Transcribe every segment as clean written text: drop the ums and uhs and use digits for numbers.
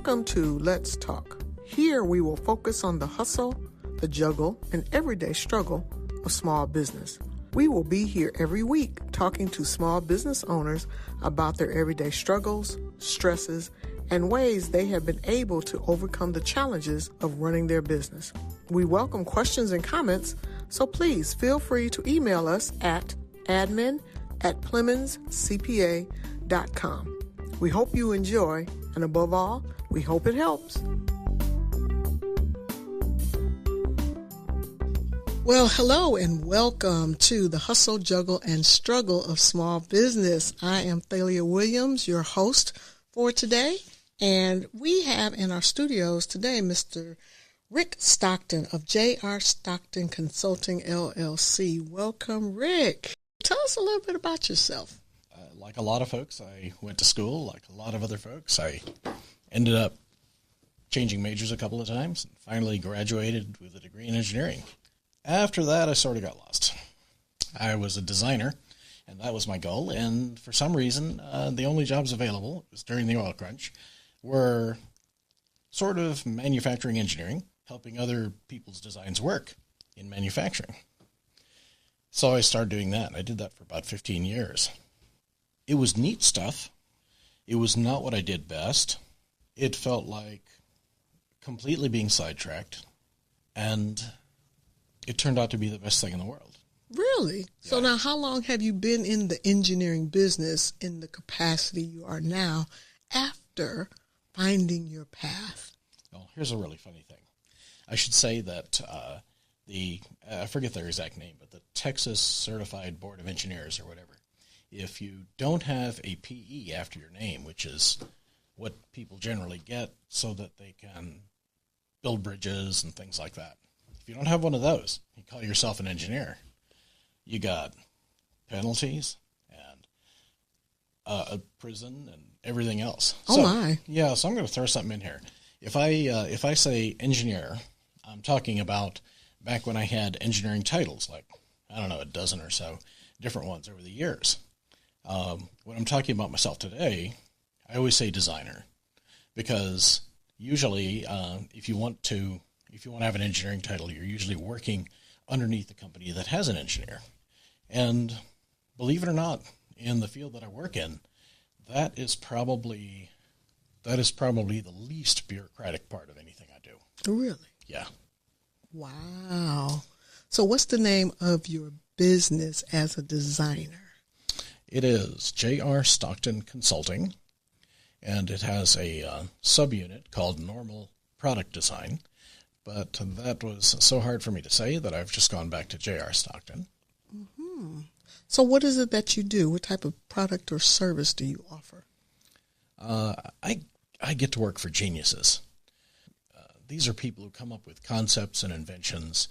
Welcome to Let's Talk. Here we will focus on the hustle, the juggle, and everyday struggle of small business. We will be here every week talking to small business owners about their everyday struggles, stresses, and ways they have been able to overcome the challenges of running their business. We welcome questions and comments, so please feel free to email us at admin@PlemonsCPA.com. We hope you enjoy, and above all, we hope it helps. Well, hello and welcome to the Hustle, Juggle, and Struggle of Small Business. I am Thalia Williams, your host for today, and we have in our studios today Mr. Rick Stockton of J.R. Stockton Consulting, LLC. Welcome, Rick. Tell us a little bit about yourself. Like a lot of folks, I went to school. Like a lot of other folks, I ended up changing majors a couple of times and finally graduated with a degree in engineering. After that, I sort of got lost. I was a designer, and that was my goal. And for some reason, the only jobs available, it was during the oil crunch, were sort of manufacturing engineering, helping other people's designs work in manufacturing. So I started doing that. I did that for about 15 years. It was neat stuff. It was not what I did best. It felt like completely being sidetracked, and it turned out to be the best thing in the world. Really? Yeah. So now how long have you been in the engineering business in the capacity you are now after finding your path? Well, here's a really funny thing. I should say that I forget their exact name, but the Texas Certified Board of Engineers or whatever, if you don't have a PE after your name, which is what people generally get so that they can build bridges and things like that, if you don't have one of those, you call yourself an engineer, you got penalties and a prison and everything else. Oh, my. Yeah, so I'm going to throw something in here. If I say engineer, I'm talking about back when I had engineering titles, like, I don't know, a dozen or so different ones over the years. When I'm talking about myself today, I always say designer, because usually if you want to have an engineering title, you're usually working underneath a company that has an engineer. And believe it or not, in the field that I work in, that is probably the least bureaucratic part of anything I do. Really? Yeah. Wow. So what's the name of your business as a designer? It is J.R. Stockton Consulting, and it has a subunit called Normal Product Design. But that was so hard for me to say that I've just gone back to J.R. Stockton. Mm-hmm. So what is it that you do? What type of product or service do you offer? I get to work for geniuses. These are people who come up with concepts and inventions.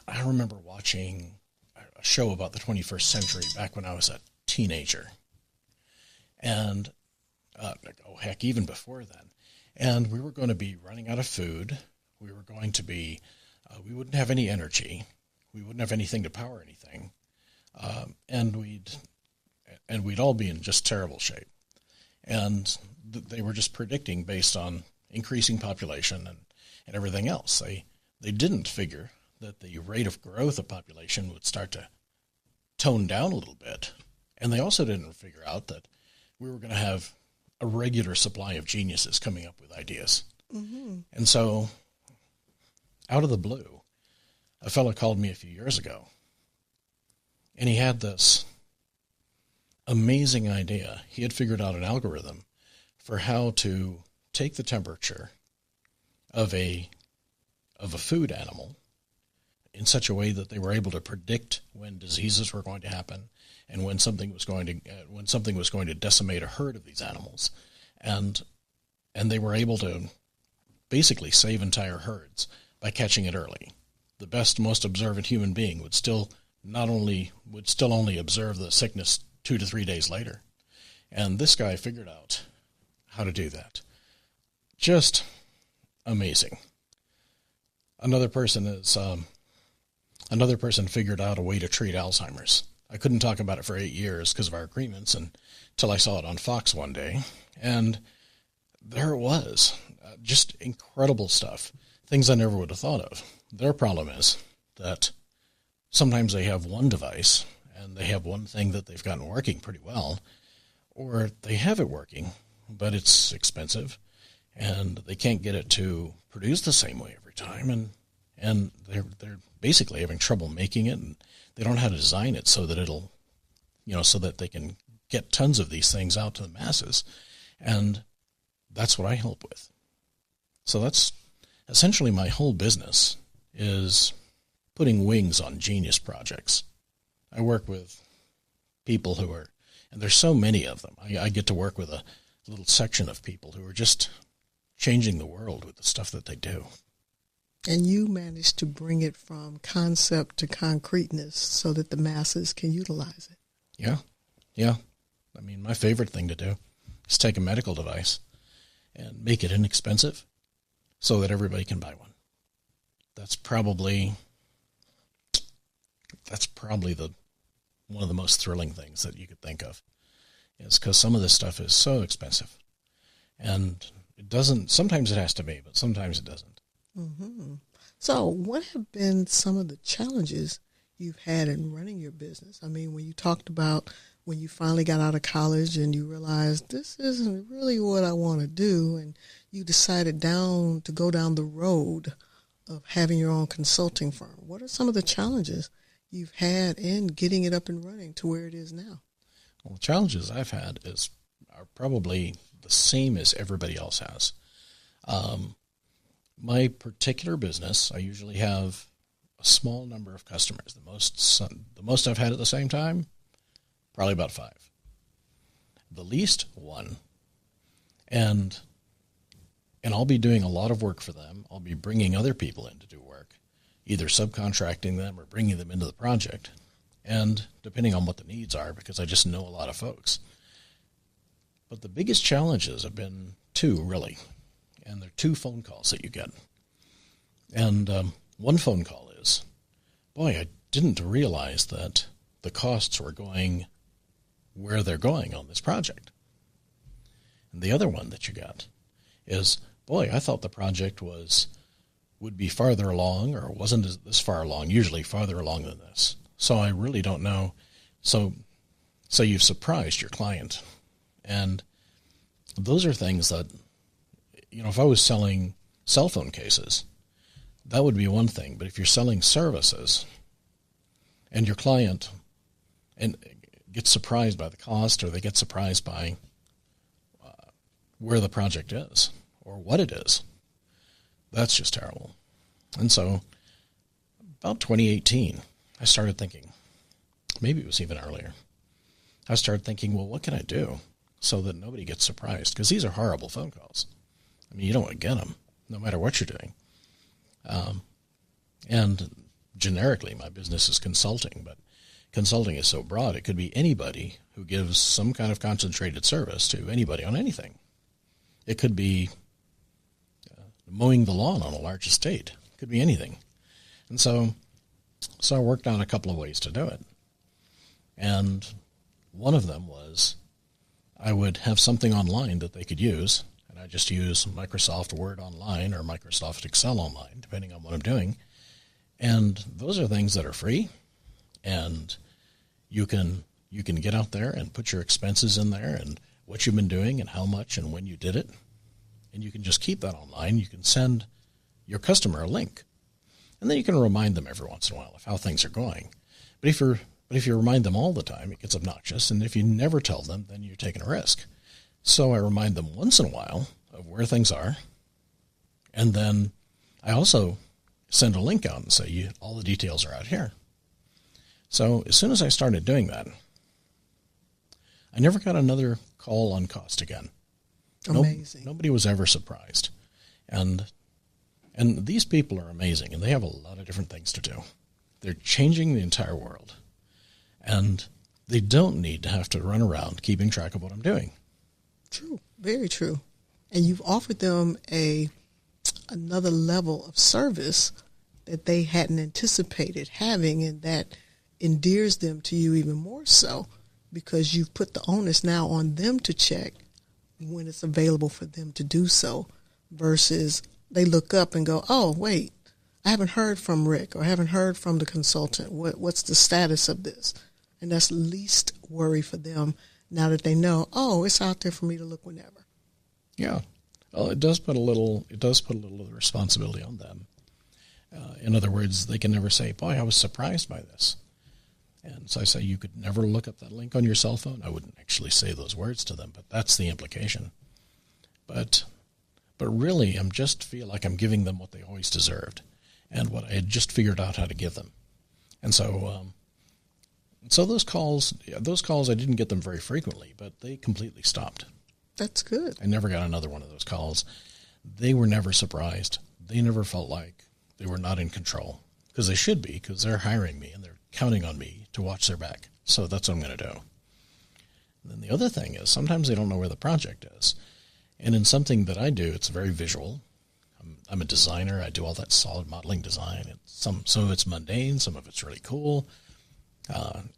I remember watching a show about the 21st century back when I was a teenager. And, heck, even before then. And we were going to be running out of food. We were going to be, we wouldn't have any energy. We wouldn't have anything to power anything. And we'd all be in just terrible shape. And they were just predicting based on increasing population and everything else. They didn't figure that the rate of growth of population would start to tone down a little bit. And they also didn't figure out that we were going to have a regular supply of geniuses coming up with ideas. Mm-hmm. And so, out of the blue, a fellow called me a few years ago, and he had this amazing idea. He had figured out an algorithm for how to take the temperature of a food animal in such a way that they were able to predict when diseases were going to happen and when something was going to decimate a herd of these animals, and they were able to basically save entire herds by catching it early. The best, most observant human being would still only observe the sickness 2 to 3 days later, and this guy figured out how to do that. Just amazing. Another person figured out a way to treat Alzheimer's. I couldn't talk about it for 8 years because of our agreements until I saw it on Fox one day. And there it was. Just incredible stuff, things I never would have thought of. Their problem is that sometimes they have one device and they have one thing that they've gotten working pretty well, or they have it working, but it's expensive and they can't get it to produce the same way every time. And they're basically having trouble making it, and they don't know how to design it so that it'll, so that they can get tons of these things out to the masses. And that's what I help with. So that's essentially my whole business, is putting wings on genius projects. I work with people who are, and there's so many of them. I get to work with a little section of people who are just changing the world with the stuff that they do. And you managed to bring it from concept to concreteness so that the masses can utilize it. Yeah. I mean, my favorite thing to do is take a medical device and make it inexpensive so that everybody can buy one. That's probably one of the most thrilling things that you could think of, is because some of this stuff is so expensive. And it doesn't, sometimes it has to be, but sometimes it doesn't. Mm-hmm. So what have been some of the challenges you've had in running your business? I mean, when you talked about when you finally got out of college and you realized this isn't really what I want to do, and you decided to go down the road of having your own consulting firm, what are some of the challenges you've had in getting it up and running to where it is now? Well, the challenges I've had are probably the same as everybody else has. My particular business, I usually have a small number of customers. The most I've had at the same time, probably about 5. The least, 1. And I'll be doing a lot of work for them. I'll be bringing other people in to do work, either subcontracting them or bringing them into the project. And depending on what the needs are, because I just know a lot of folks. But the biggest challenges have been 2, really. And they're 2 phone calls that you get. And one phone call is, boy, I didn't realize that the costs were going where they're going on this project. And the other one that you got is, boy, I thought the project would be farther along, or wasn't this far along, usually farther along than this. So I really don't know. So you've surprised your client. And those are things that, if I was selling cell phone cases, that would be one thing. But if you're selling services and your client gets surprised by the cost, or they get surprised by where the project is or what it is, that's just terrible. And so about 2018, I started thinking, maybe it was even earlier, I started thinking, well, what can I do so that nobody gets surprised? Because these are horrible phone calls. I mean, you don't want to get them, no matter what you're doing. And generically, my business is consulting, but consulting is so broad, it could be anybody who gives some kind of concentrated service to anybody on anything. It could be mowing the lawn on a large estate. It could be anything. And so I worked on a couple of ways to do it. And one of them was I would have something online that they could use, and I just use Microsoft Word Online or Microsoft Excel Online, depending on what I'm doing. And those are things that are free, and you can get out there and put your expenses in there and what you've been doing and how much and when you did it. And you can just keep that online. You can send your customer a link, and then you can remind them every once in a while of how things are going. But if you remind them all the time, it gets obnoxious. And if you never tell them, then you're taking a risk. So I remind them once in a while of where things are. And then I also send a link out and say, all the details are out here. So as soon as I started doing that, I never got another call on cost again. Amazing. Nobody was ever surprised. And these people are amazing, and they have a lot of different things to do. They're changing the entire world. And they don't need to have to run around keeping track of what I'm doing. True. Very true. And you've offered them another level of service that they hadn't anticipated having, and that endears them to you even more so, because you've put the onus now on them to check when it's available for them to do so versus they look up and go, oh, wait, I haven't heard from Rick or I haven't heard from the consultant. What's the status of this? And that's least worry for them now that they know, oh, it's out there for me to look whenever. Yeah. Well, it does put a little of the responsibility on them. In other words, they can never say, boy, I was surprised by this. And so I say, you could never look up that link on your cell phone. I wouldn't actually say those words to them, but that's the implication. But really, I just feel like I'm giving them what they always deserved and what I had just figured out how to give them. And so those calls, I didn't get them very frequently, but they completely stopped. That's good. I never got another one of those calls. They were never surprised. They never felt like they were not in control, because they should be, because they're hiring me and they're counting on me to watch their back. So that's what I'm going to do. And then the other thing is sometimes they don't know where the project is. And in something that I do, it's very visual. I'm a designer. I do all that solid modeling design. Some of it's mundane. Some of it's really cool.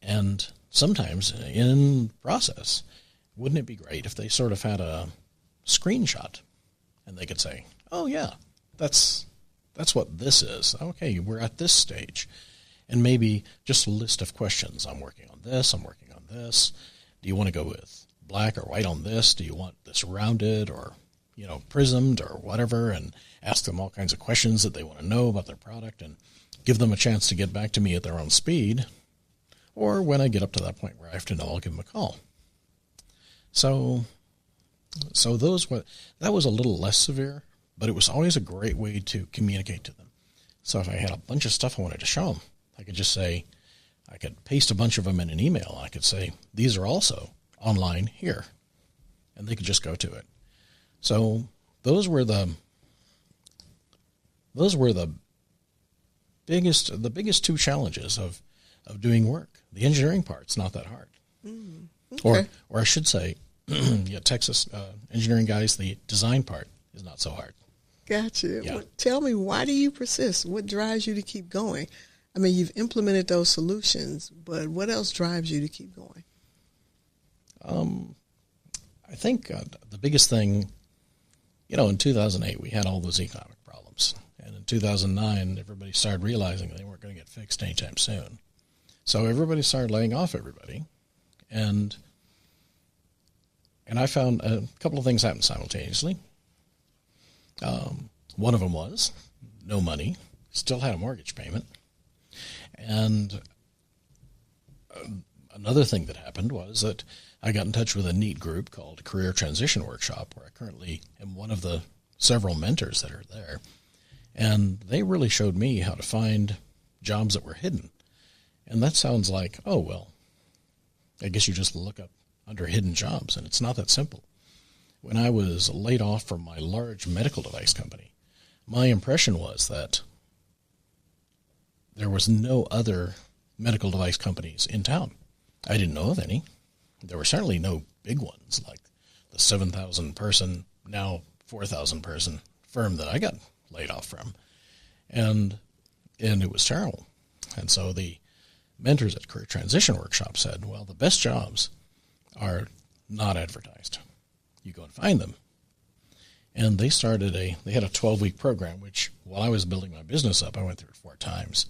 And sometimes in process, wouldn't it be great if they sort of had a screenshot and they could say, oh, yeah, that's what this is. Okay, we're at this stage. And maybe just a list of questions. I'm working on this. I'm working on this. Do you want to go with black or white on this? Do you want this rounded or, prismed or whatever? And ask them all kinds of questions that they want to know about their product and give them a chance to get back to me at their own speed. Or when I get up to that point where I have to know, I'll give them a call. So that was a little less severe, but it was always a great way to communicate to them. So if I had a bunch of stuff I wanted to show them, I could just say, I could paste a bunch of them in an email. I could say, these are also online here, and they could just go to it. So those were the biggest two challenges of doing work. The engineering part's not that hard. Okay. Or I should say, Texas engineering guys, the design part is not so hard. Gotcha. Yeah. Well, tell me, why do you persist? What drives you to keep going? I mean, you've implemented those solutions, but what else drives you to keep going? I think the biggest thing, in 2008, we had all those economic problems. And in 2009, everybody started realizing they weren't going to get fixed anytime soon. So everybody started laying off everybody. And I found a couple of things happened simultaneously. One of them was no money, still had a mortgage payment. And another thing that happened was that I got in touch with a neat group called Career Transition Workshop, where I currently am one of the several mentors that are there. And they really showed me how to find jobs that were hidden. And that sounds like, oh, well, I guess you just look up under hidden jobs, and it's not that simple. When I was laid off from my large medical device company, my impression was that there was no other medical device companies in town. I didn't know of any. There were certainly no big ones like the 7,000 person, now 4,000 person firm that I got laid off from. And it was terrible. And so the mentors at Career Transition Workshop said, well, the best jobs are not advertised. You go and find them. And they had a 12-week program, which while I was building my business up, I went through it 4 times.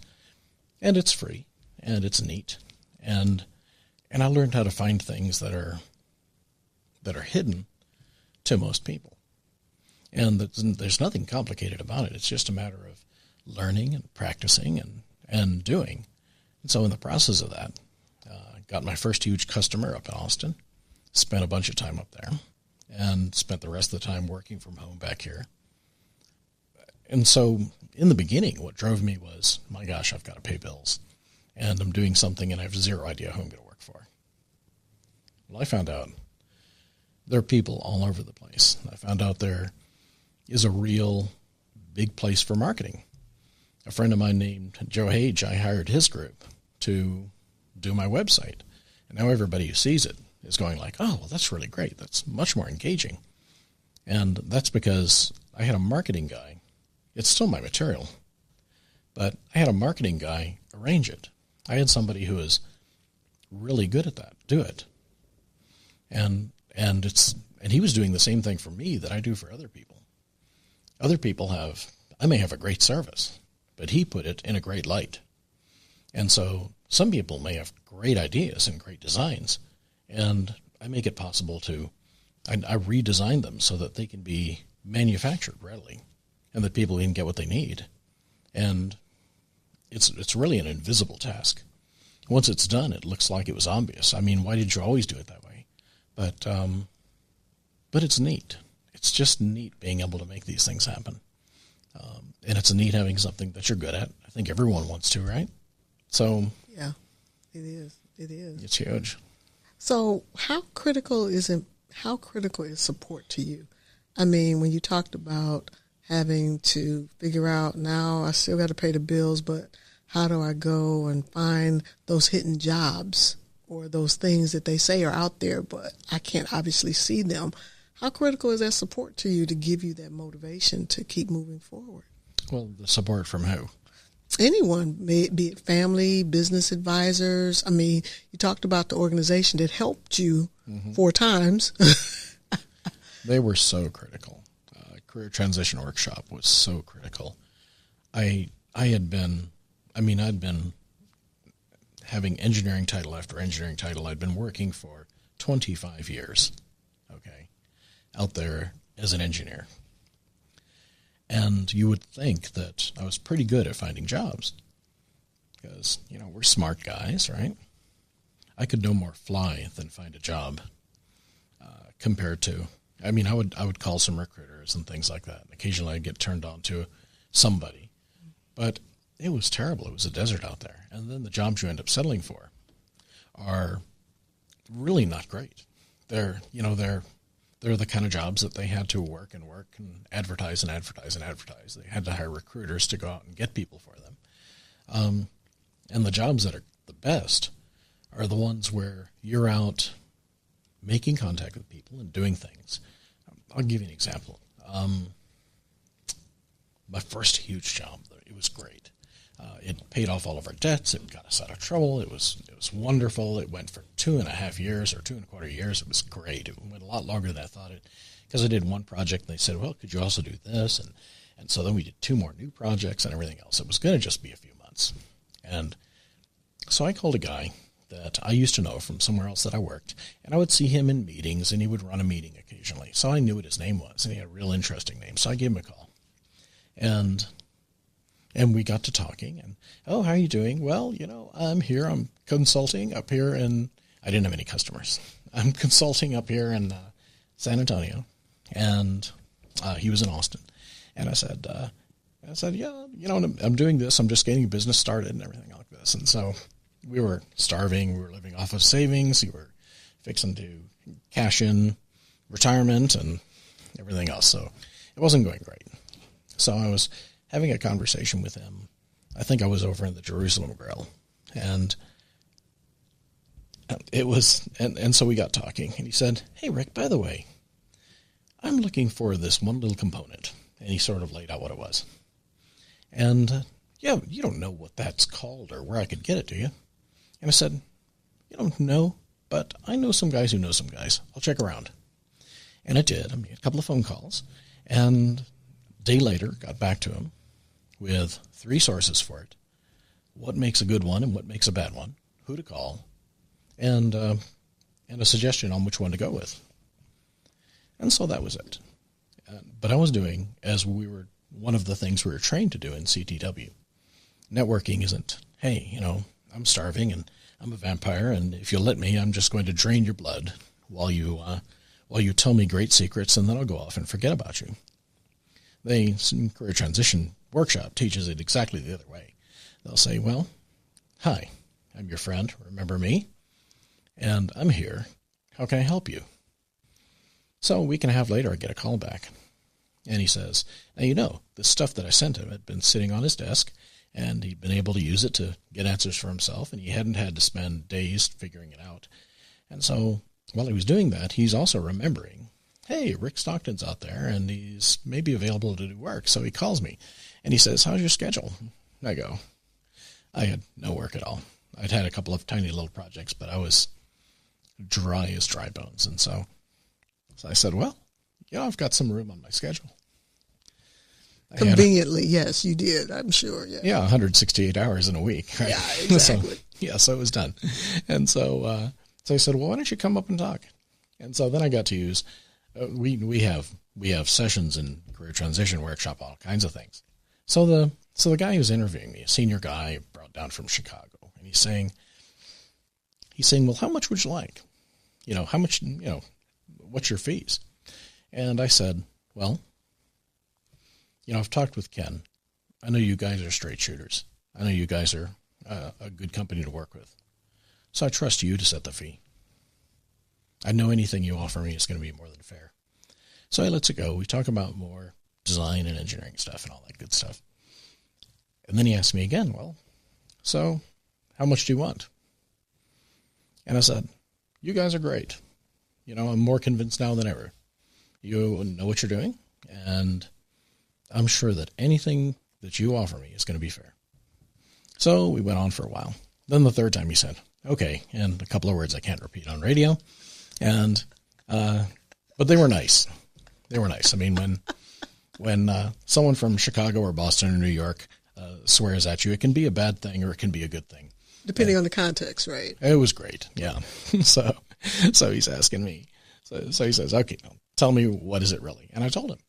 And it's free, and it's neat. And I learned how to find things that are hidden to most people. And there's nothing complicated about it. It's just a matter of learning and practicing and doing. And so in the process of that, I got my first huge customer up in Austin, spent a bunch of time up there, and spent the rest of the time working from home back here. And so in the beginning, what drove me was, my gosh, I've got to pay bills. And I'm doing something and I have zero idea who I'm going to work for. Well, I found out there are people all over the place. I found out there is a real big place for marketing. A friend of mine named Joe Hage, I hired his group to do my website. And now everybody who sees it is going like, oh, well, that's really great. That's much more engaging. And that's because I had a marketing guy. It's still my material, but I had a marketing guy arrange it. I had somebody who is really good at that, do it. And he was doing the same thing for me that I do for other people. Other people I may have a great service, but he put it in a great light. And so some people may have great ideas and great designs, and I make it possible I redesign them so that they can be manufactured readily and that people can get what they need. And it's really an invisible task. Once it's done, it looks like it was obvious. I mean, why did you always do it that way? But it's neat. It's just neat being able to make these things happen. And it's neat having something that you're good at. I think everyone wants to, right? So yeah, it is. It is. It's huge. So how critical is support to you? I mean, when you talked about having to figure out, now I still got to pay the bills, but how do I go and find those hidden jobs or those things that they say are out there, but I can't obviously see them? How critical is that support to you to give you that motivation to keep moving forward? Well, the support from who? Anyone, be it family, business advisors. I mean, you talked about the organization that helped you 4 times. They were so critical. Career Transition Workshop was so critical. I'd been having engineering title after engineering title. I'd been working for 25 years, okay, out there as an engineer. And you would think that I was pretty good at finding jobs because, we're smart guys, right? I could no more fly than find a job compared to, I would call some recruiters and things like that. Occasionally I'd get turned on to somebody, but it was terrible. It was a desert out there. And then the jobs you end up settling for are really not great. They're the kind of jobs that they had to work and advertise and advertise and advertise. They had to hire recruiters to go out and get people for them. And the jobs that are the best are the ones where you're out making contact with people and doing things. I'll give you an example. My first huge job, it was great. It paid off all of our debts. It got us out of trouble. It was wonderful. It went for 2.5 years or 2.25 years. It was great. It went a lot longer than I thought it, because I did one project and they said, well, could you also do this? And so then we did 2 more new projects and everything else. It was going to just be a few months. And so I called a guy that I used to know from somewhere else that I worked, and I would see him in meetings, and he would run a meeting occasionally. So I knew what his name was, and he had a real interesting name. So I gave him a call. And we got to talking, and, oh, how are you doing? Well, I'm here. I'm consulting up here I didn't have any customers. I'm consulting up here in San Antonio, and he was in Austin. And I said, yeah, I'm doing this. I'm just getting a business started and everything like this. And so we were starving. We were living off of savings. We were fixing to cash in retirement and everything else. So it wasn't going great. So I was having a conversation with him. I think I was over in the Jerusalem Grill, and it was, and so we got talking, and he said, hey, Rick, by the way, I'm looking for this one little component. And he sort of laid out what it was. And, yeah, you don't know what that's called or where I could get it, do you? And I said, no, but I know some guys who know some guys. I'll check around. And I did. I made a couple of phone calls, and a day later got back to him with 3 sources for it: what makes a good one and what makes a bad one, who to call, and a suggestion on which one to go with. And so that was it. But I was doing, one of the things we were trained to do in CTW. Networking isn't, hey, I'm starving and I'm a vampire, and if you'll let me, I'm just going to drain your blood while you tell me great secrets, and then I'll go off and forget about you. Career Transition Workshop teaches it exactly the other way. They'll say, well, hi, I'm your friend, remember me? And I'm here. How can I help you? So a week and a half later, I get a call back. And he says, now, the stuff that I sent him had been sitting on his desk, and he'd been able to use it to get answers for himself, and he hadn't had to spend days figuring it out. And so while he was doing that, he's also remembering, hey, Rick Stockton's out there, and he's maybe available to do work. So he calls me, and he says, how's your schedule? I go, I had no work at all. I'd had a couple of tiny little projects, but I was dry as dry bones. And so I said, well, I've got some room on my schedule. Conveniently, yes, you did. I'm sure. Yeah. Yeah, 168 hours in a week. Right? Yeah, exactly. So it was done. And so I said, well, why don't you come up and talk? And so then I got to use. We have sessions in career transition workshop, all kinds of things. So the guy who's interviewing me, a senior guy brought down from Chicago, and he's saying, well, how much would you like? How much? What's your fees? And I said, well, I've talked with Ken. I know you guys are straight shooters. I know you guys are a good company to work with. So I trust you to set the fee. I know anything you offer me is going to be more than fair. So he lets it go. We talk about more design and engineering stuff and all that good stuff. And then he asked me again, well, so how much do you want? And I said, you guys are great. I'm more convinced now than ever. You know what you're doing, and I'm sure that anything that you offer me is going to be fair. So we went on for a while. Then the third time he said, okay, and a couple of words I can't repeat on radio. And, but they were nice. They were nice. I mean, when someone from Chicago or Boston or New York swears at you, it can be a bad thing or it can be a good thing. Depending on the context, right? It was great. Yeah. So he's asking me. So he says, okay, tell me, what is it really? And I told him.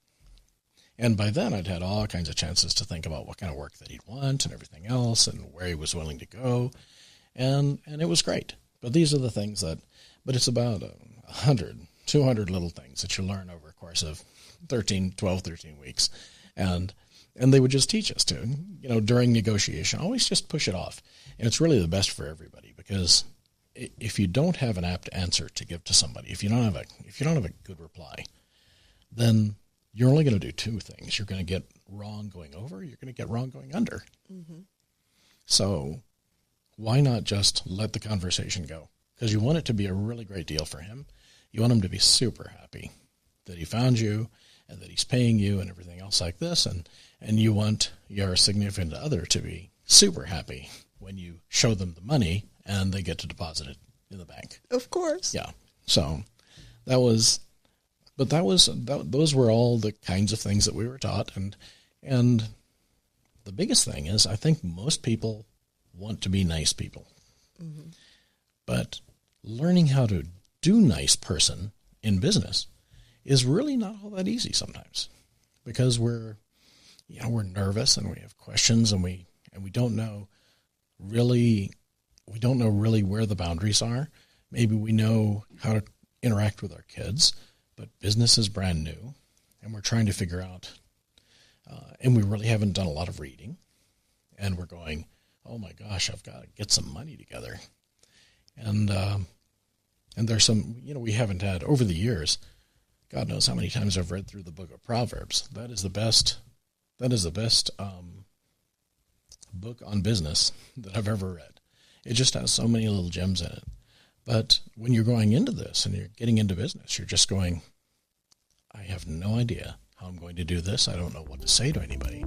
And by then I'd had all kinds of chances to think about what kind of work that he'd want and everything else and where he was willing to go. And it was great. But these are the things but it's about 100, 200 little things that you learn over a course of 13 weeks. And they would just teach us to, during negotiation, always just push it off. And it's really the best for everybody, because if you don't have an apt answer to give to somebody, if you don't have a good reply, then you're only going to do two things. You're going to get wrong going over. You're going to get wrong going under. Mm-hmm. So why not just let the conversation go? Because you want it to be a really great deal for him. You want him to be super happy that he found you and that he's paying you and everything else like this. And you want your significant other to be super happy when you show them the money and they get to deposit it in the bank. Of course. Yeah. So those were all the kinds of things that we were taught. And the biggest thing is, I think most people want to be nice people. Mm-hmm. But learning how to do nice person in business is really not all that easy sometimes, because we're nervous and we have questions and we don't know really where the boundaries are. Maybe we know how to interact with our kids, but business is brand new and we're trying to figure out, and we really haven't done a lot of reading, and we're going, oh my gosh, I've got to get some money together. And there's some, we haven't had over the years, God knows how many times I've read through the book of Proverbs. That is the best book on business that I've ever read. It just has so many little gems in it. But when you're going into this and you're getting into business, you're just going, I have no idea how I'm going to do this. I don't know what to say to anybody.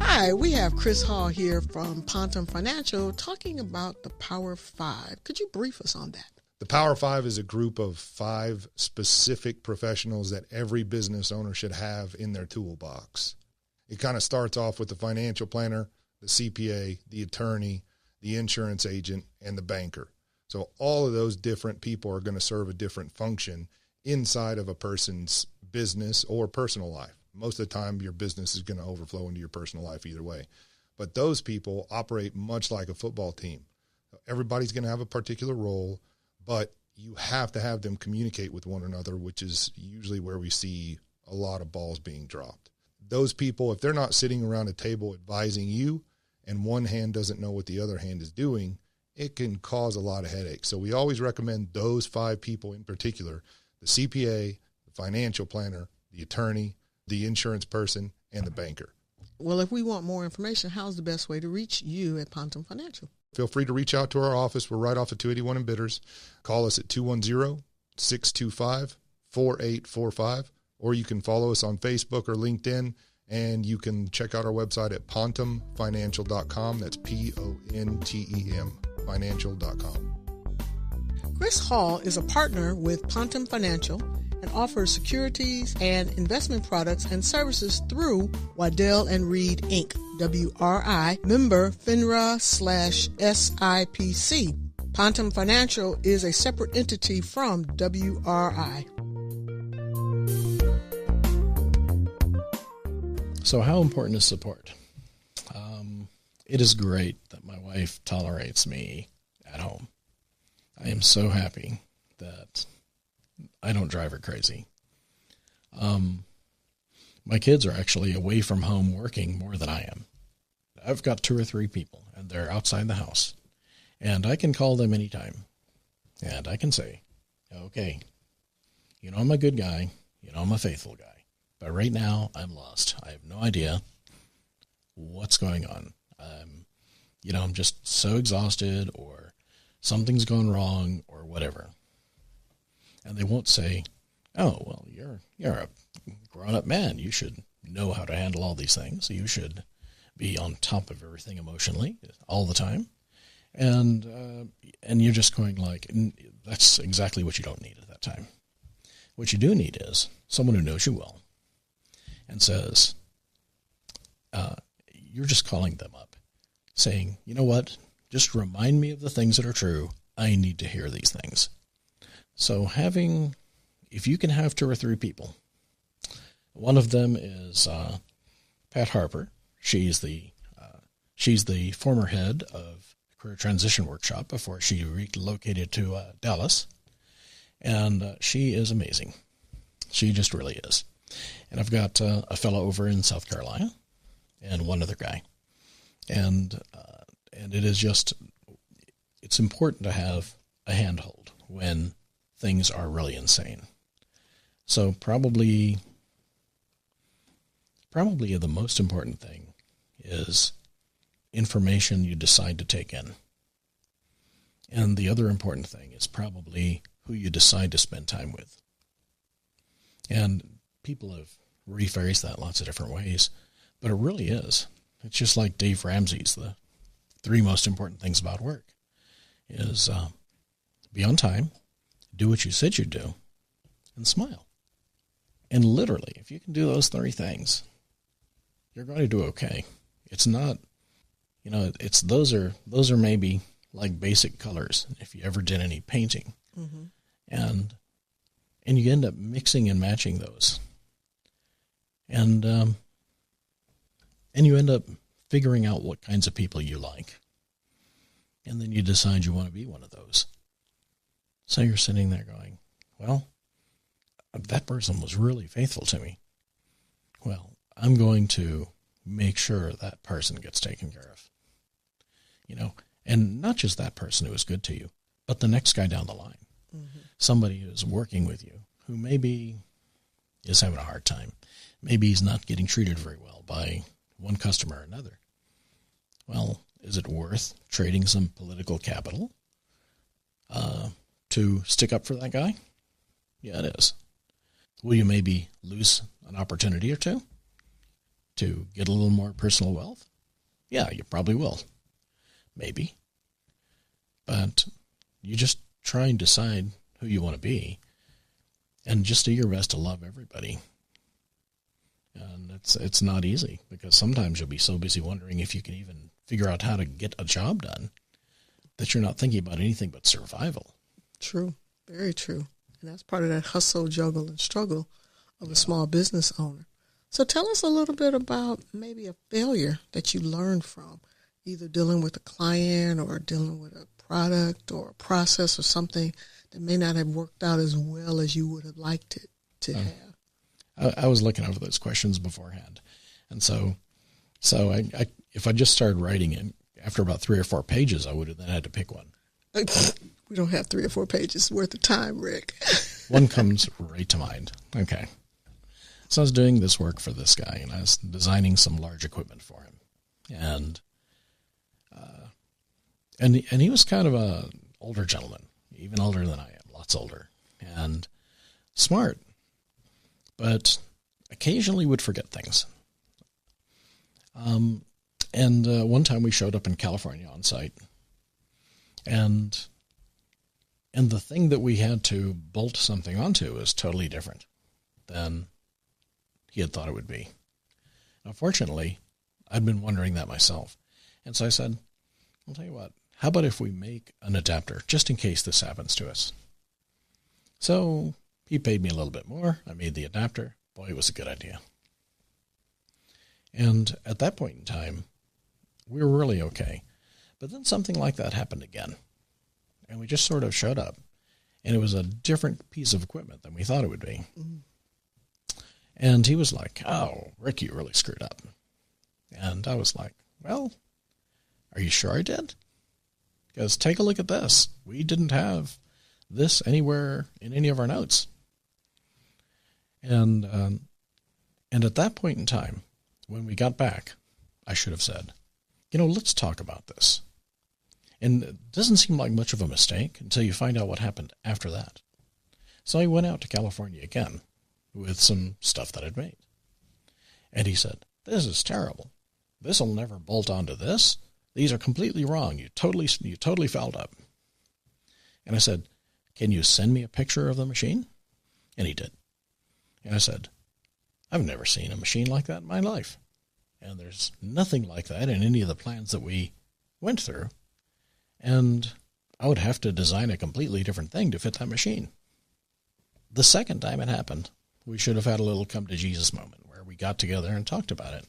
Hi, we have Chris Hall here from Pontum Financial talking about the Power 5. Could you brief us on that? The Power 5 is a group of 5 specific professionals that every business owner should have in their toolbox. It kind of starts off with the financial planner, the CPA, the attorney, the insurance agent, and the banker. So all of those different people are going to serve a different function inside of a person's business or personal life. Most of the time, your business is going to overflow into your personal life either way. But those people operate much like a football team. Everybody's going to have a particular role, but you have to have them communicate with one another, which is usually where we see a lot of balls being dropped. Those people, if they're not sitting around a table advising you and one hand doesn't know what the other hand is doing, it can cause a lot of headaches. So we always recommend those 5 people in particular: the CPA, the financial planner, the attorney, the insurance person, and the banker. Well, if we want more information, how's the best way to reach you at Pontum Financial? Feel free to reach out to our office. We're right off of 281 in Bitters. Call us at 210-625-4845, or you can follow us on Facebook or LinkedIn, and you can check out our website at pontumfinancial.com. That's PONTEM, financial.com. Chris Hall is a partner with Pontum Financial and offers securities and investment products and services through Waddell & Reed, Inc., WRI, member FINRA/SIPC. Pontum Financial is a separate entity from WRI. So how important is support? It is great that my wife tolerates me at home. I am so happy that I don't drive her crazy. My kids are actually away from home working more than I am. I've got 2 or 3 people, and they're outside the house. And I can call them anytime. And I can say, okay, you know I'm a good guy. You know I'm a faithful guy. But right now, I'm lost. I have no idea what's going on. I'm just so exhausted, or something's gone wrong, or whatever. And they won't say, oh, well, you're a grown-up man. You should know how to handle all these things. You should be on top of everything emotionally all the time. And you're just going like, that's exactly what you don't need at that time. What you do need is someone who knows you well and says, you're just calling them up, saying, you know what, just remind me of the things that are true. I need to hear these things. So if you can have 2 or 3 people, one of them is Pat Harper. She's the former head of Career Transition Workshop before she relocated to Dallas. And she is amazing. She just really is. And I've got a fellow over in South Carolina and one other guy. And it is just, it's important to have a handhold when things are really insane. So probably the most important thing is information you decide to take in. And the other important thing is probably who you decide to spend time with. And people have rephrased that lots of different ways, but it really is. It's just like Dave Ramsey's, the 3 most important things about work is be on time, do what you said you'd do, and smile. And literally, if you can do those 3 things, you're going to do okay. It's not, those are maybe like basic colors if you ever did any painting. Mm-hmm. And you end up mixing and matching those. And you end up figuring out what kinds of people you like. And then you decide you want to be one of those. So you're sitting there going, well, that person was really faithful to me. Well, I'm going to make sure that person gets taken care of. And not just that person who is good to you, but the next guy down the line. Mm-hmm. Somebody who's working with you who maybe is having a hard time. Maybe he's not getting treated very well by one customer or another. Well, is it worth trading some political capital to stick up for that guy? Yeah, it is. Will you maybe lose an opportunity or 2 to get a little more personal wealth? Yeah, you probably will. Maybe. But you just try and decide who you want to be and just do your best to love everybody. And it's not easy because sometimes you'll be so busy wondering if you can even figure out how to get a job done that you're not thinking about anything but survival. True. Very true. And that's part of that hustle, juggle, and struggle of a small business owner. So tell us a little bit about maybe a failure that you learned from, either dealing with a client or dealing with a product or a process or something that may not have worked out as well as you would have liked it to have. I was looking over those questions beforehand. And so I if I just started writing it, after about 3 or 4 pages, I would have then had to pick one. We don't have 3 or 4 pages worth of time, Rick. One comes right to mind. Okay. So I was doing this work for this guy, and I was designing some large equipment for him. And he was kind of a older gentleman, even older than I am, lots older, and smart, but occasionally would forget things. And one time we showed up in California on site, and the thing that we had to bolt something onto is totally different than he had thought it would be. Now, fortunately, I'd been wondering that myself. And so I said, I'll tell you what, how about if we make an adapter just in case this happens to us? So he paid me a little bit more. I made the adapter. Boy, it was a good idea. And at that point in time, we were really okay. But then something like that happened again. And we just sort of showed up. And it was a different piece of equipment than we thought it would be. Mm-hmm. And he was like, oh, Rick, you really screwed up. And I was like, well, are you sure I did? Because take a look at this. We didn't have this anywhere in any of our notes. And at that point in time, when we got back, I should have said, let's talk about this. And it doesn't seem like much of a mistake until you find out what happened after that. So I went out to California again with some stuff that I'd made. And he said, this is terrible. This will never bolt onto this. These are completely wrong. You totally fouled up. And I said, can you send me a picture of the machine? And he did. And I said, I've never seen a machine like that in my life. And there's nothing like that in any of the plans that we went through. And I would have to design a completely different thing to fit that machine. The second time it happened, we should have had a little come to Jesus moment where we got together and talked about it.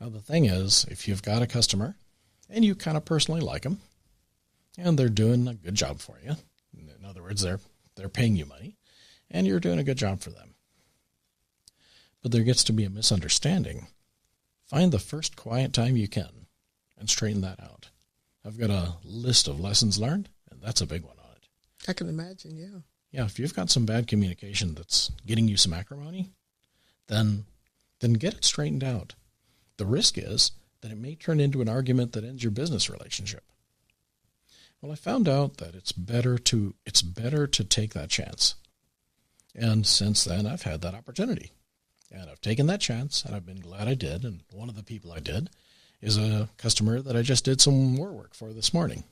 Now, the thing is, if you've got a customer and you kind of personally like them and they're doing a good job for you, in other words, they're paying you money and you're doing a good job for them, but there gets to be a misunderstanding, find the first quiet time you can and straighten that out. I've got a list of lessons learned, and that's a big one on it. I can imagine, yeah. Yeah, if you've got some bad communication that's getting you some acrimony, then get it straightened out. The risk is that it may turn into an argument that ends your business relationship. Well, I found out that it's better to take that chance. And since then, I've had that opportunity. And I've taken that chance, and I've been glad I did. And one of the people I did is a customer that I just did some more work for this morning.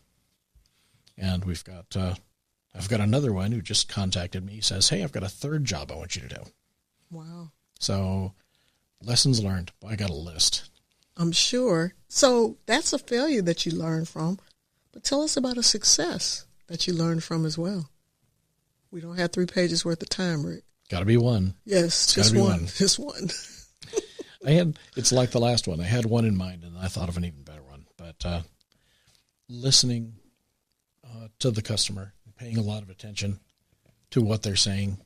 And I've got another one who just contacted me. He says, hey, I've got a third job I want you to do. Wow. So lessons learned. I got a list. I'm sure. So that's a failure that you learned from. But tell us about a success that you learned from as well. We don't have 3 pages worth of time, Rick. Got to be one. Yes, just one. Just one. It's like the last one. I had one in mind, and I thought of an even better one. But listening to the customer, paying a lot of attention to what they're saying,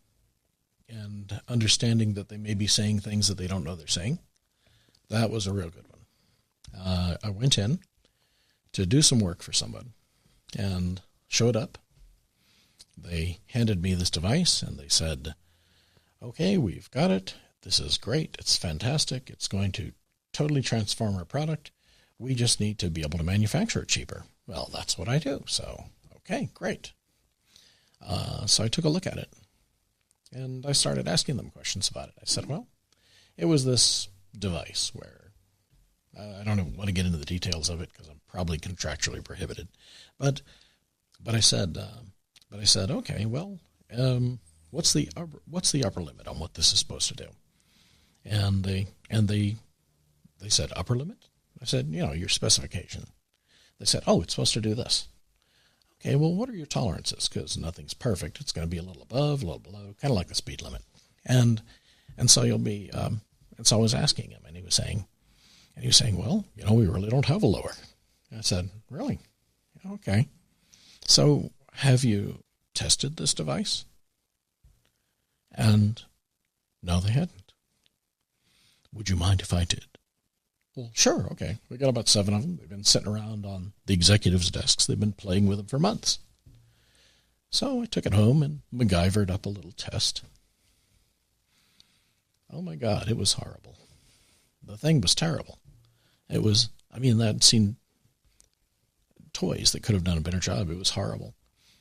and understanding that they may be saying things that they don't know they're saying, that was a real good one. I went in to do some work for someone and showed up. They handed me this device, and they said, okay, we've got it. This is great. It's fantastic. It's going to totally transform our product. We just need to be able to manufacture it cheaper. Well, that's what I do. So, okay, great. So I took a look at it, and I started asking them questions about it. I said, well, it was this device where I don't want to get into the details of it because I'm probably contractually prohibited. But I said, okay, well, what's the upper limit on what this is supposed to do? And they said, upper limit? I said, your specification. They said, oh, it's supposed to do this. Okay, well, what are your tolerances? Because nothing's perfect. It's going to be a little above, a little below, kind of like the speed limit. And so you'll be, and so I was asking him, and he was saying, well, we really don't have a lower. And I said, really? Okay. So have you tested this device? And no, they hadn't. Would you mind if I did? Well, sure, okay. We got about 7 of them. They've been sitting around on the executives' desks. They've been playing with them for months. So I took it home and MacGyvered up a little test. Oh, my God, it was horrible. The thing was terrible. I'd seen toys that could have done a better job. It was horrible.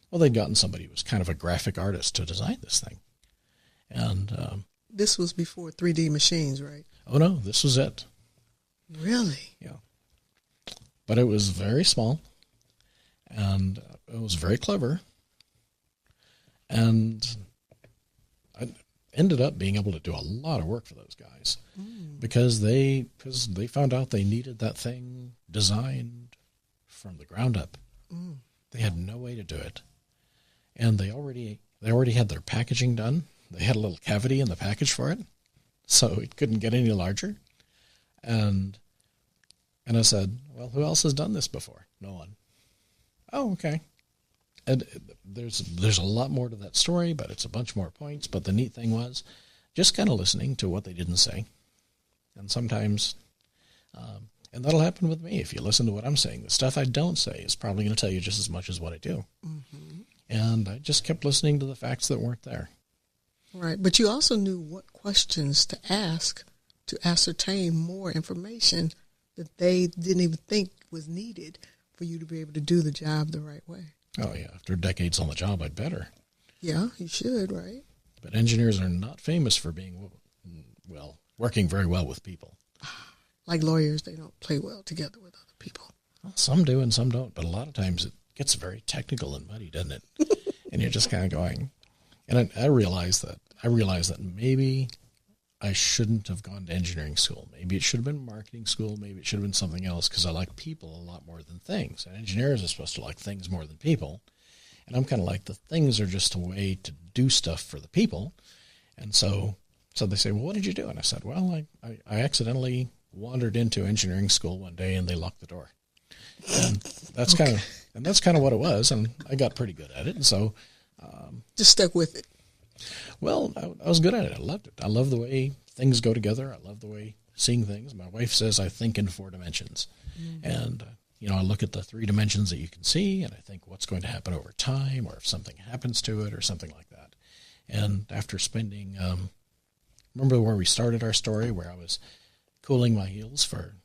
Well, they'd gotten somebody who was kind of a graphic artist to design this thing. And this was before 3D machines, right? Oh, no, this was it. Really? Yeah. But it was very small, and it was very clever, And I ended up being able to do a lot of work for those guys because they found out they needed that thing designed from the ground up. They had no way to do it. And they already had their packaging done. They had a little cavity in the package for it, so it couldn't get any larger. And I said, well, who else has done this before? No one. Oh, okay. And there's a lot more to that story, but it's a bunch more points. But the neat thing was just kind of listening to what they didn't say. And sometimes, and that'll happen with me if you listen to what I'm saying. The stuff I don't say is probably going to tell you just as much as what I do. Mm-hmm. And I just kept listening to the facts that weren't there. Right. But you also knew what questions to ask to ascertain more information that they didn't even think was needed for you to be able to do the job the right way. Oh, yeah. After decades on the job, I'd better. Yeah, you should, right? But engineers are not famous for being, well, working very well with people. Like lawyers, they don't play well together with other people. Well, some do and some don't, but a lot of times it gets very technical and muddy, doesn't it? And you're just kind of going. And I realized that maybe I shouldn't have gone to engineering school. Maybe it should have been marketing school. Maybe it should have been something else because I like people a lot more than things. And engineers are supposed to like things more than people. And I'm kind of like the things are just a way to do stuff for the people. And so they say, well, what did you do? And I said, well, I accidentally wandered into engineering school one day and they locked the door. And that's kind of what it was. And I got pretty good at it. And so just stuck with it. Well, I was good at it. I loved it. I love the way things go together. I love the way seeing things. My wife says I think in 4 dimensions. Mm-hmm. And, I look at the 3 dimensions that you can see, and I think what's going to happen over time or if something happens to it or something like that. And after spending, remember where we started our story, where I was cooling my heels for,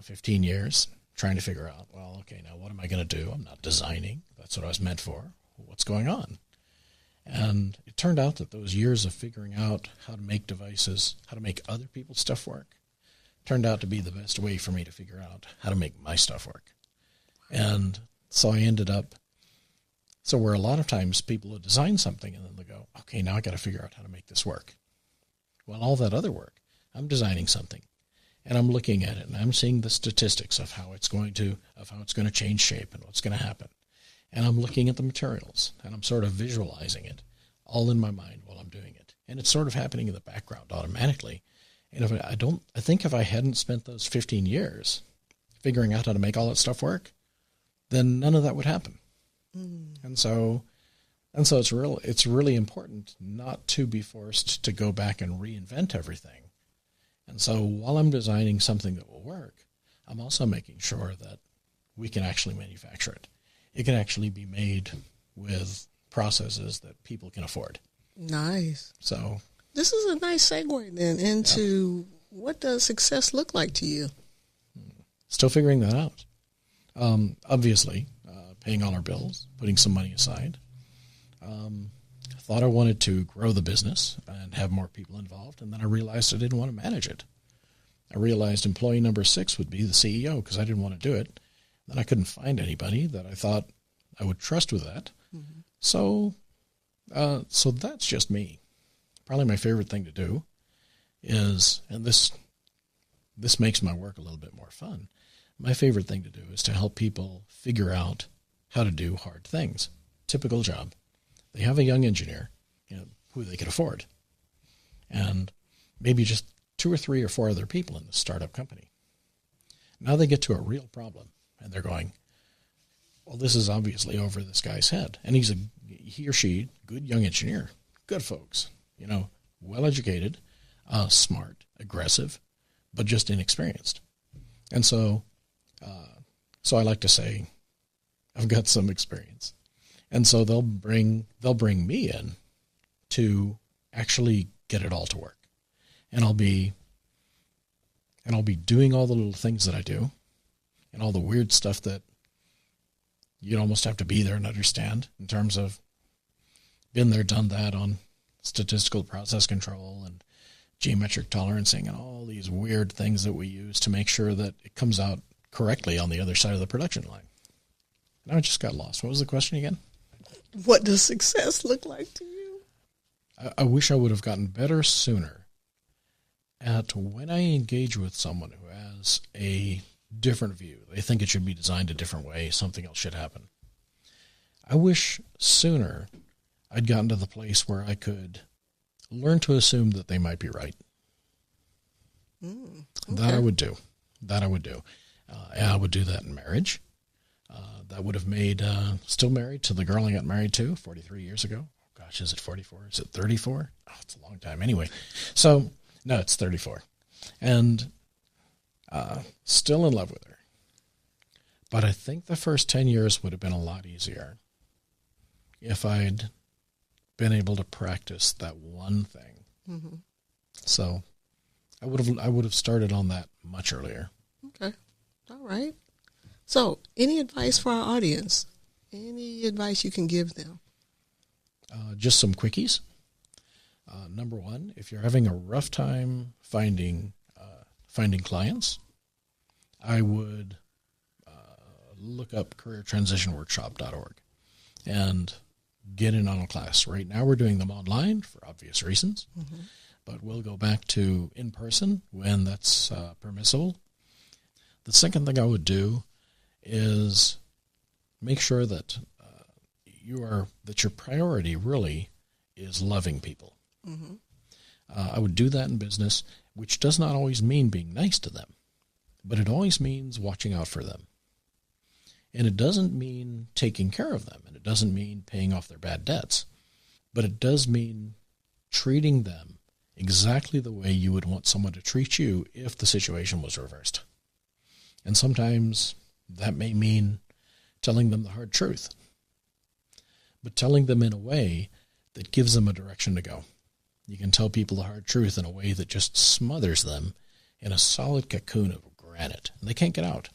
15 years, trying to figure out, well, okay, now what am I going to do? I'm not designing. That's what I was meant for. What's going on? And it turned out that those years of figuring out how to make devices, how to make other people's stuff work, turned out to be the best way for me to figure out how to make my stuff work. And so I ended up, where a lot of times people will design something and then they go, okay, now I got to figure out how to make this work. Well, all that other work, I'm designing something and I'm looking at it and I'm seeing the statistics of how it's going to change shape and what's going to happen. And I'm looking at the materials, and I'm sort of visualizing it all in my mind while I'm doing it. And it's sort of happening in the background automatically. And I think if I hadn't spent those 15 years figuring out how to make all that stuff work, then none of that would happen. Mm. And so it's really important not to be forced to go back and reinvent everything. And so while I'm designing something that will work, I'm also making sure that we can actually manufacture it. It can actually be made with processes that people can afford. Nice. So this is a nice segue then into what does success look like to you? Still figuring that out. Obviously, paying all our bills, putting some money aside. I thought I wanted to grow the business and have more people involved, and then I realized I didn't want to manage it. I realized employee number 6 would be the CEO because I didn't want to do it. Then I couldn't find anybody that I thought I would trust with that. Mm-hmm. So that's just me. Probably my favorite thing to do is, and this makes my work a little bit more fun. My favorite thing to do is to help people figure out how to do hard things. Typical job. They have a young engineer, who they can afford, and maybe just 2 or 3 or 4 other people in the startup company. Now they get to a real problem. And they're going, well, this is obviously over this guy's head. And he or she, good young engineer, good folks, well-educated, smart, aggressive, but just inexperienced. And so I like to say, I've got some experience. And so they'll bring me in to actually get it all to work. And I'll be doing all the little things that I do. And all the weird stuff that you'd almost have to be there and understand in terms of been there, done that on statistical process control and geometric tolerancing and all these weird things that we use to make sure that it comes out correctly on the other side of the production line. Now I just got lost. What was the question again? What does success look like to you? I wish I would have gotten better sooner at when I engage with someone who has a different view. They think it should be designed a different way. Something else should happen. I wish sooner I'd gotten to the place where I could learn to assume that they might be right. Okay. That I would do. And I would do that in marriage. That would have made, still married to the girl I got married to 43 years ago. Gosh, is it 44? Is it 34? Oh, it's a long time. Anyway, so, no, it's 34. And still in love with her. But I think the first 10 years would have been a lot easier if I'd been able to practice that one thing. Mm-hmm. So I would have started on that much earlier. Okay. All right. So, any advice for our audience? Any advice you can give them? Just some quickies. Number one, if you're having a rough time finding clients, I would look up careertransitionworkshop.org and get in on a class. Right now we're doing them online for obvious reasons, but we'll go back to in person when that's permissible. The second thing I would do is make sure that your priority really is loving people. Mm-hmm. I would do that in business, which does not always mean being nice to them, but it always means watching out for them. And it doesn't mean taking care of them, and it doesn't mean paying off their bad debts, but it does mean treating them exactly the way you would want someone to treat you if the situation was reversed. And sometimes that may mean telling them the hard truth, but telling them in a way that gives them a direction to go. You can tell people the hard truth in a way that just smothers them in a solid cocoon of granite, and they can't get out,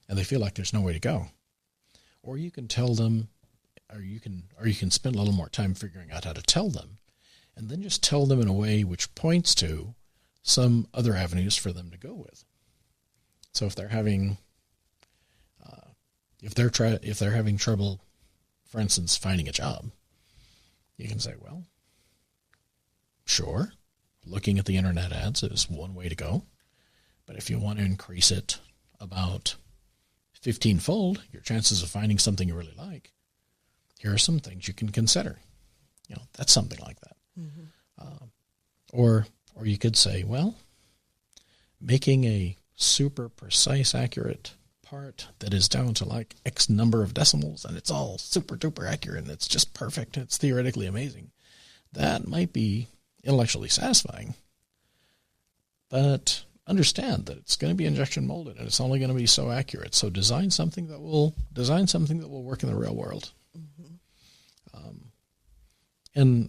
and they feel like there's no way to go. Or you can tell them, or you can spend a little more time figuring out how to tell them, and then just tell them in a way which points to some other avenues for them to go with. So if they're having trouble, for instance, finding a job, you can say, well, sure, looking at the internet ads is one way to go. But if you want to increase it about 15-fold, your chances of finding something you really like, here are some things you can consider. That's something like that. Mm-hmm. Or you could say, well, making a super precise, accurate part that is down to like X number of decimals, and it's all super duper accurate, and it's just perfect, it's theoretically amazing. That might be intellectually satisfying, but understand that it's going to be injection molded, and it's only going to be so accurate. So design something that will work in the real world. Mm-hmm. And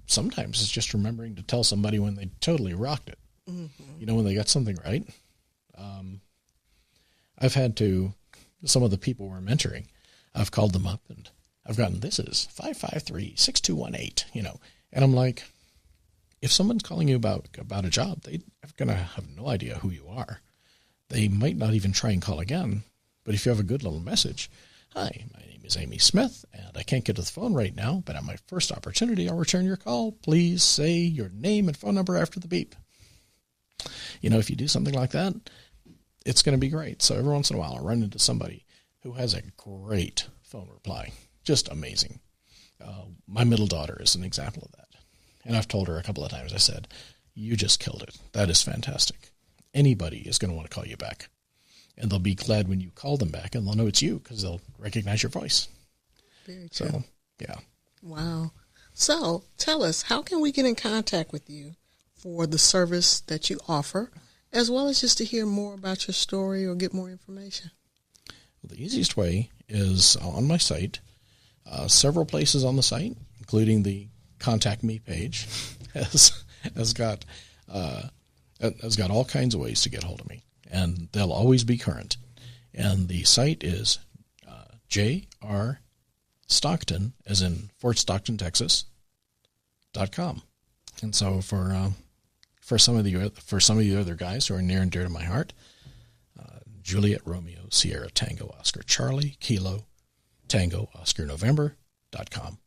sometimes it's just remembering to tell somebody when they totally rocked it. Mm-hmm. When they got something right. I've had to, some of the people we're mentoring, I've called them up and I've gotten, this is 553-6218, and I'm like, if someone's calling you about a job, they're going to have no idea who you are. They might not even try and call again, but if you have a good little message, hi, my name is Amy Smith, and I can't get to the phone right now, but at my first opportunity, I'll return your call. Please say your name and phone number after the beep. If you do something like that, it's going to be great. So every once in a while, I'll run into somebody who has a great phone reply. Just amazing. My middle daughter is an example of that. And I've told her a couple of times, I said, you just killed it. That is fantastic. Anybody is going to want to call you back. And they'll be glad when you call them back, and they'll know it's you because they'll recognize your voice. Very true. So, yeah. Wow. So tell us, how can we get in contact with you for the service that you offer, as well as just to hear more about your story or get more information? Well, the easiest way is on my site. Several places on the site, including the Contact Me page, has got all kinds of ways to get hold of me, and they'll always be current. And the site is J.R. Stockton, as in Fort Stockton, Texas, .com. And so for some of the other guys who are near and dear to my heart, Juliet Romeo Sierra Tango Oscar Charlie Kilo Tango Oscar November rickstockton.com.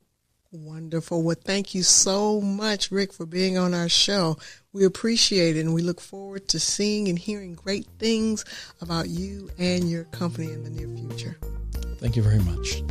Wonderful. Well, thank you so much, Rick, for being on our show. We appreciate it, and we look forward to seeing and hearing great things about you and your company in the near future. Thank you very much.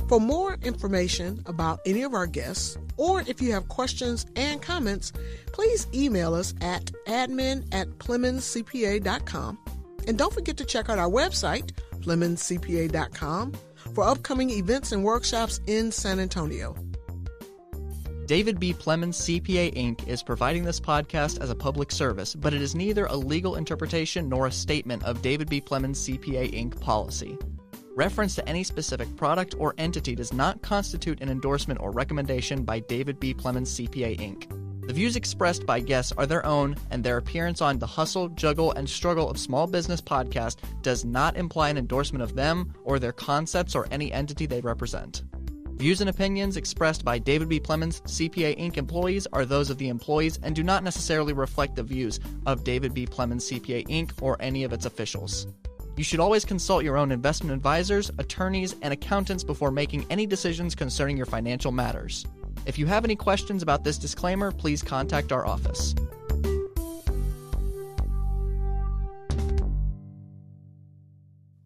For more information about any of our guests, or if you have questions and comments, please email us at admin@PlemonsCPA.com. And don't forget to check out our website, PlemonsCPA.com, for upcoming events and workshops in San Antonio. David B Plemons CPA Inc. is providing this podcast as a public service, but it is neither a legal interpretation nor a statement of David B Plemons CPA Inc. policy. Reference to any specific product or entity does not constitute an endorsement or recommendation by David B Plemons CPA Inc. The views expressed by guests are their own, and their appearance on the Hustle, Juggle, and Struggle of Small Business podcast does not imply an endorsement of them or their concepts or any entity they represent. Views and opinions expressed by David B Plemons CPA Inc. employees are those of the employees and do not necessarily reflect the views of David B Plemons CPA Inc. or any of its officials. You should always consult your own investment advisors, attorneys, and accountants before making any decisions concerning your financial matters. If you have any questions about this disclaimer, please contact our office.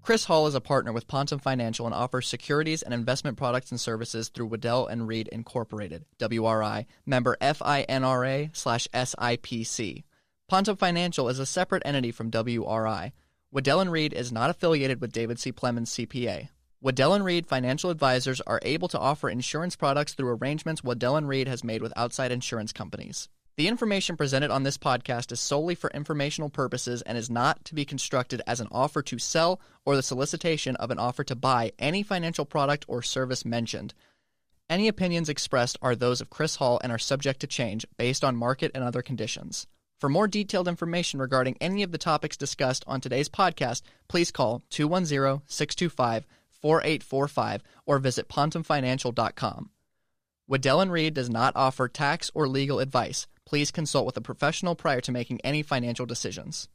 Chris Hall is a partner with Pontum Financial and offers securities and investment products and services through Waddell & Reed Incorporated, WRI, member FINRA/SIPC. Pontum Financial is a separate entity from WRI. Waddell & Reed is not affiliated with David C. Plemons CPA. Waddell & Reed financial advisors are able to offer insurance products through arrangements Waddell & Reed has made with outside insurance companies. The information presented on this podcast is solely for informational purposes and is not to be constructed as an offer to sell or the solicitation of an offer to buy any financial product or service mentioned. Any opinions expressed are those of Chris Hall and are subject to change based on market and other conditions. For more detailed information regarding any of the topics discussed on today's podcast, please call 210-625-4845 or visit pontumfinancial.com. Waddell & Reed does not offer tax or legal advice. Please consult with a professional prior to making any financial decisions.